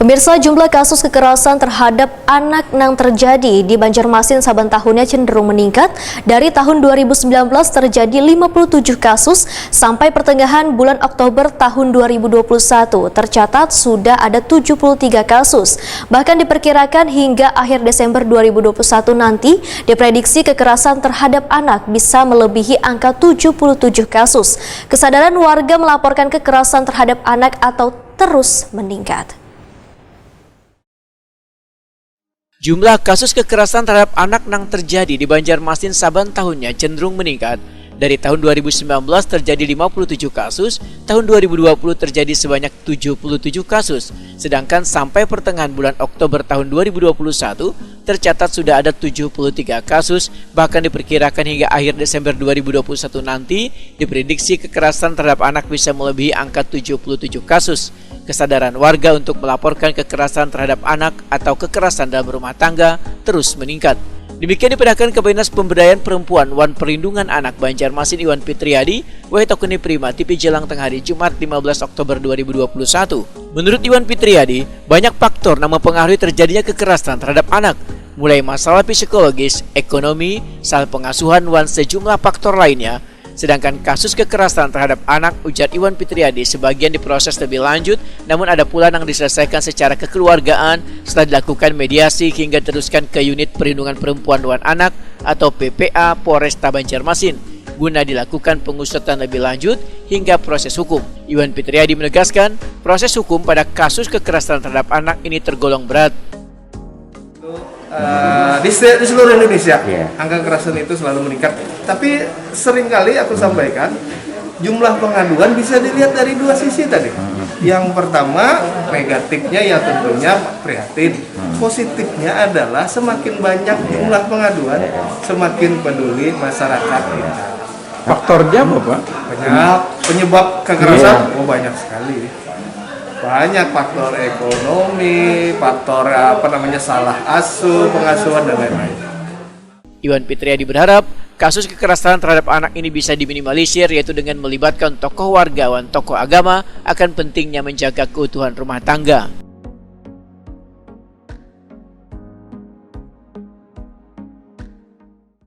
Pemirsa, jumlah kasus kekerasan terhadap anak yang terjadi di Banjarmasin saben tahunnya cenderung meningkat. Dari tahun 2019 terjadi 57 kasus, sampai pertengahan bulan Oktober tahun 2021 tercatat sudah ada 73 kasus. Bahkan diperkirakan hingga akhir Desember 2021 nanti, diprediksi kekerasan terhadap anak bisa melebihi angka 77 kasus. Kesadaran warga melaporkan kekerasan terhadap anak atau terus meningkat. Jumlah kasus kekerasan terhadap anak yang terjadi di Banjarmasin saban tahunnya cenderung meningkat. Dari tahun 2019 terjadi 57 kasus, tahun 2020 terjadi sebanyak 77 kasus. Sedangkan sampai pertengahan bulan Oktober tahun 2021 tercatat sudah ada 73 kasus, bahkan diperkirakan hingga akhir Desember 2021 nanti diprediksi kekerasan terhadap anak bisa melebihi angka 77 kasus. Kesadaran warga untuk melaporkan kekerasan terhadap anak atau kekerasan dalam rumah tangga terus meningkat. Demikian diperlihatkan Kabinat Pemberdayaan Perempuan Wan Perlindungan Anak Banjarmasin Iwan Fitriadi, Wahitokuni Prima, TV Jelang Tengah hari Jumat 15 Oktober 2021. Menurut Iwan Fitriadi, banyak faktor yang mempengaruhi terjadinya kekerasan terhadap anak, mulai masalah psikologis, ekonomi, soal pengasuhan, dan sejumlah faktor lainnya. Sedangkan kasus kekerasan terhadap anak, ujar Iwan Fitriadi, sebagian diproses lebih lanjut, namun ada pula yang diselesaikan secara kekeluargaan setelah dilakukan mediasi hingga diteruskan ke Unit Perlindungan Perempuan dan Anak atau PPA Polresta Banjarmasin guna dilakukan pengusutan lebih lanjut hingga proses hukum. Iwan Fitriadi menegaskan, proses hukum pada kasus kekerasan terhadap anak ini tergolong berat. Di seluruh Indonesia, angka kekerasan itu selalu meningkat. Tapi seringkali aku sampaikan, jumlah pengaduan bisa dilihat dari dua sisi tadi. Yang pertama, negatifnya ya tentunya prihatin. Positifnya adalah semakin banyak jumlah pengaduan, semakin peduli masyarakat kita. Faktornya apa, Pak? Banyak penyebab kekerasan, banyak sekali. Banyak faktor ekonomi, faktor salah asuh, pengasuhan dan lain-lain. Iwan Fitriadi berharap kasus kekerasan terhadap anak ini bisa diminimalisir, yaitu dengan melibatkan tokoh warga dan tokoh agama akan pentingnya menjaga keutuhan rumah tangga.